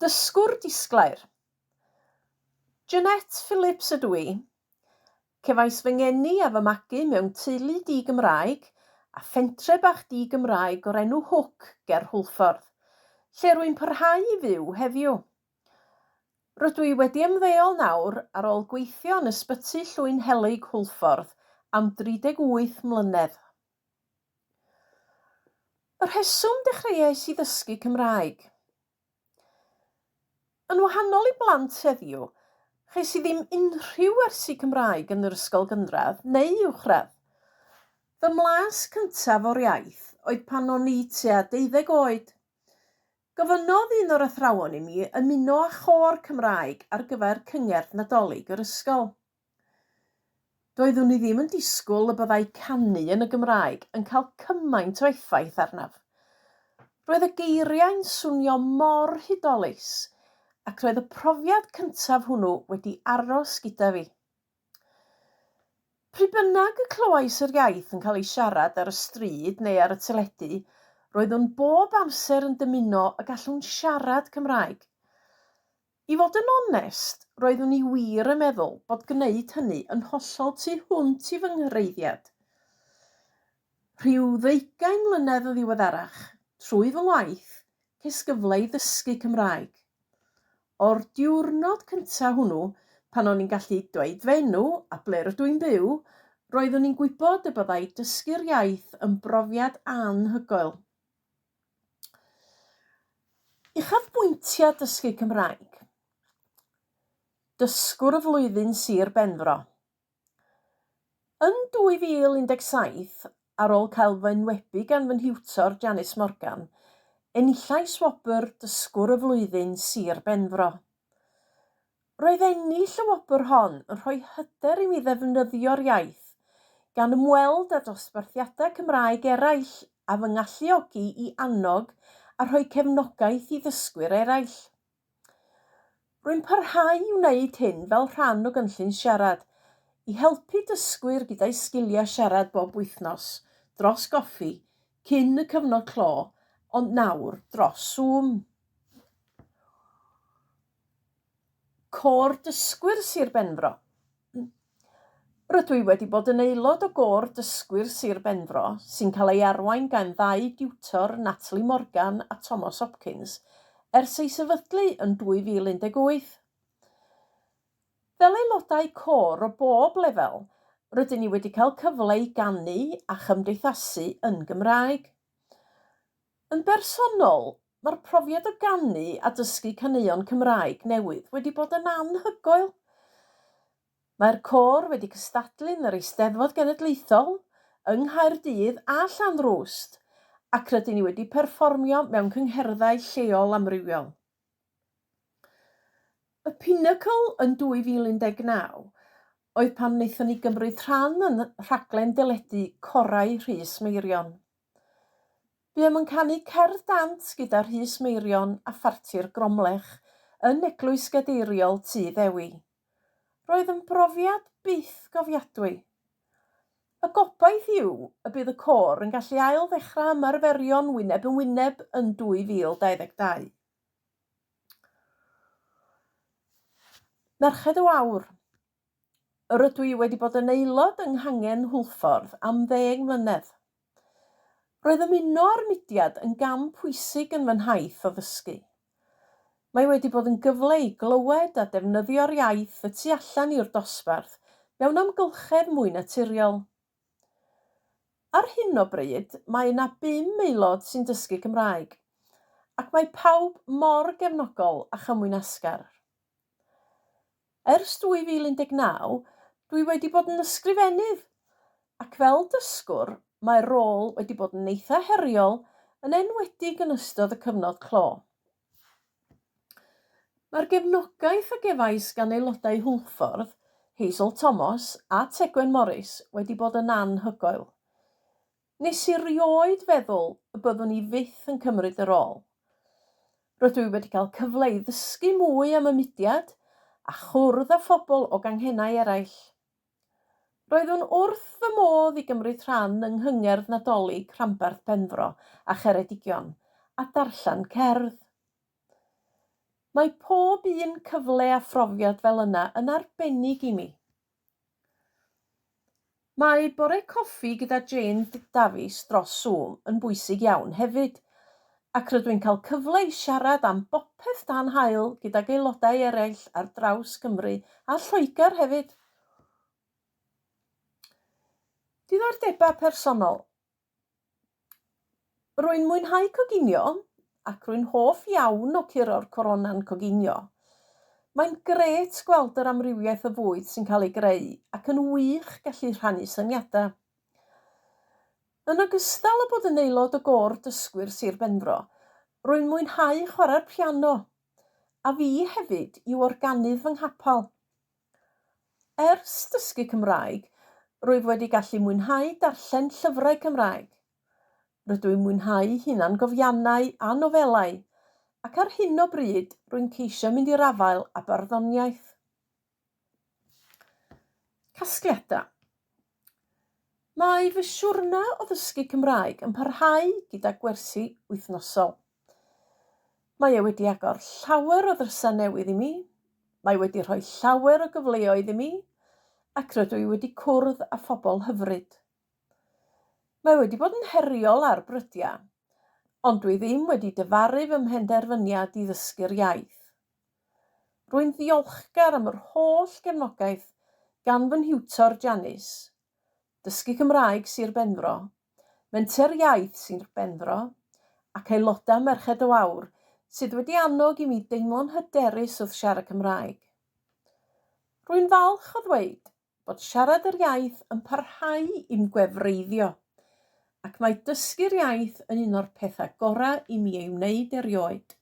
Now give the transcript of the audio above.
Dysgwr Disglair. Jeanette Phillips ydw i. Cefais fy ngeni a fy magu mewn teulu di-Gymraeg a phentre bach di-Gymraeg o'r enw Hwc ger Hwlffordd, lle rwy'n parhau i fyw heddiw. Rydw i wedi ymddeol nawr ar ôl gweithio yn ysbyty Llwyn Helyg Hwlffordd am 38 mlynedd. Y rheswm dechreuais i ddysgu Cymraeg. Yn wahanol i blant heddiw, ches i ddim unrhyw wersi Cymraeg yn yr ysgol gynradd neu uwchradd. Fy mlas cyntaf o'r iaith oedd pan o'n i tua 12 oed. Gofynnodd un o'r athrawon i mi ymuno â chor Cymraeg ar gyfer cyngerdd Nadolig yr ysgol. Doeddwn i ddim yn disgwyl y byddai canu yn y Gymraeg yn cael cymaint o effaith arnaf. Roedd y geiriau'n swnio mor hudolus, ac roedd y profiad cyntaf hwnnw wedi aros gyda fi. Pryd bynnag y clywais yr iaith yn cael ei siarad ar y stryd neu ar y teledu, roeddwn bob amser yn dymuno y gallwn siarad Cymraeg. I fod yn onest, roeddwn i wir yn meddwl bod gwneud hynny yn hollol tu hwnt i fy nghyreiddiad. Rhyw 20 mlynedd yn ddiweddarach, trwy fy ngwaith, ces gyfle i ddysgu Cymraeg. O'r diwrnod cyntaf hwnnw, pan o'n i'n gallu dweud fy enw a ble rydw i'n byw, roeddwn i'n gwybod y byddai dysgu'r iaith yn brofiad anhygoel. Uchafbwyntiad dysgu Cymraeg. Dysgwr y flwyddyn Sir Benfro. Yn 2017, ar ôl cael fy enwebu gan fy nhiwtor Janice Morgan, enillais wobr Dysgwr y flwyddyn Sir Benfro. Roedd ennill y wobr hon yn rhoi hyder i mi ddefnyddio'r iaith, gan ymweld â dosbarthiadau Cymraeg eraill a fy ngalluogi i annog a rhoi cefnogaeth i ddysgwyr eraill. Rwy'n parhau i wneud hyn fel rhan o gynllun siarad, i helpu dysgwyr gyda'i sgiliau siarad bob wythnos, dros goffi, cyn y cyfnod clo, ond nawr dros Zoom. Côr Dysgwyr Sir Benfro. Rydw i wedi bod yn aelod o Côr Dysgwyr Sir Benfro, sy'n cael ei arwain gan ddau diwtor Natalie Morgan a Thomas Hopkins, ers ei sefydlu yn 2018. Fel aelodau côr o bob lefel, rydyn ni wedi cael cyfle i ganu a chymdeithasu yn Gymraeg. Yn bersonol, mae'r profiad o ganu a dysgu caneuon Cymraeg newydd wedi bod yn anhygoel. Mae'r côr wedi cystadlu yn yr Eisteddfod Genedlaethol, yng Nghaerdydd a Llanrwst, ac rydyn ni wedi perfformio mewn cyngherddau lleol amrywiol. Y Pinnacle yn 2019 oedd pan wnaethon ni gymryd rhan yn rhaglen deledu Corau Rhys Meirion. Buem yn canu cerdd dant gyda Rhys Meirion a Pharti'r Gromlech yn Eglwys Gadeiriol Tŷ Ddewi. Roedd yn brofiad byth gofiadwy. Y gobaith yw y bydd y côr yn gallu ail ddechrau ymarferion wyneb yn wyneb yn 2022. Merched y Wawr. Rydw i wedi bod yn aelod yng Nghangen Hwlffordd am 10 mlynedd. Roedd ymuno â'r mudiad yn gam pwysig yn fy nhaith o ddysgu. Mae wedi bod yn gyfle i glywed a defnyddio'r iaith y tu allan i'r dosbarth mewn amgylchedd mwy naturiol. Ar hyn o bryd, mae yna 5 aelod sy'n dysgu Cymraeg, ac mae pawb mor gefnogol a chymwynasgar. Ers 2019, dwi wedi bod yn ysgrifennydd, ac fel dysgwr, mae'r rôl wedi bod yn eitha heriol yn enwedig yn ystod y cyfnod clo. Mae'r gefnogaeth a gefais gan aelodau Hwlffordd, Hazel Thomas a Tegwen Morris wedi bod yn anhygoel. Nes i rioed feddwl y byddwn ni fyth yn cymryd y rôl. Rydw i wedi cael cyfle i ddysgu mwy am y mudiad a chwrdd â phobl o ganghennau eraill. Roeddwn wrth fy modd i gymryd rhan yng Nghyngerdd Nadolig Rhanbarth Benfro a Cheredigion a darllen cerdd. Mae pob un cyfle a phrofiad fel yna yn arbennig i mi. Mae bore coffi gyda Jane Davies dros Zoom yn bwysig iawn hefyd, ac rydw i'n cael cyfle i siarad am bopeth dan haul gydag aelodau eraill ar draws Cymru a Lloegr hefyd. Diddordebau personol. Rwy'n mwynhau coginio, ac rwy'n hoff iawn o curo'r corona'n coginio. Mae'n gret gweld yr amrywiaeth o fwyd sy'n cael ei greu ac yn wych gallu rhannu syniadau. Yn ogystal â bod yn aelod o gôr dysgwyr Sir Benfro, rwy'n mwynhau chwarae'r piano, a fi hefyd yw organydd fy nghapel. Ers dysgu Cymraeg, rwyf wedi gallu mwynhau darllen llyfrau Cymraeg. Rydw i'n mwynhau hunangofiannau a nofelau, ac ar hyn o bryd rwy'n ceisio mynd i'r afael a barddoniaeth. Casgliadau. Mae fy siwrna o ddysgu Cymraeg yn parhau gyda gwersi wythnosol. Mae e wedi agor llawer o ddrysau newydd i mi, mae wedi rhoi llawer o gyfleoedd i mi, ac rydw i wedi cwrdd â phobl hyfryd. Mae wedi bod yn heriol ar brydiau, ond dwi ddim wedi dyfaru fy mhenderfyniad i ddysgu'r iaith. Rwy'n ddiolchgar am yr holl gefnogaeth gan fy nhiwtor Janice, Dysgu Cymraeg Sir Benfro, Menter Iaith Sir Benfro, ac aelodau Merched y Wawr sydd wedi annog i mi deimlo'n hyderus wrth siarad Cymraeg. Rwy'n falch o ddweud bod siarad yr iaith yn parhau i'm gwefreiddio, ac mae dysgu'r iaith yn un o'r pethau gorau i mi ei wneud erioed.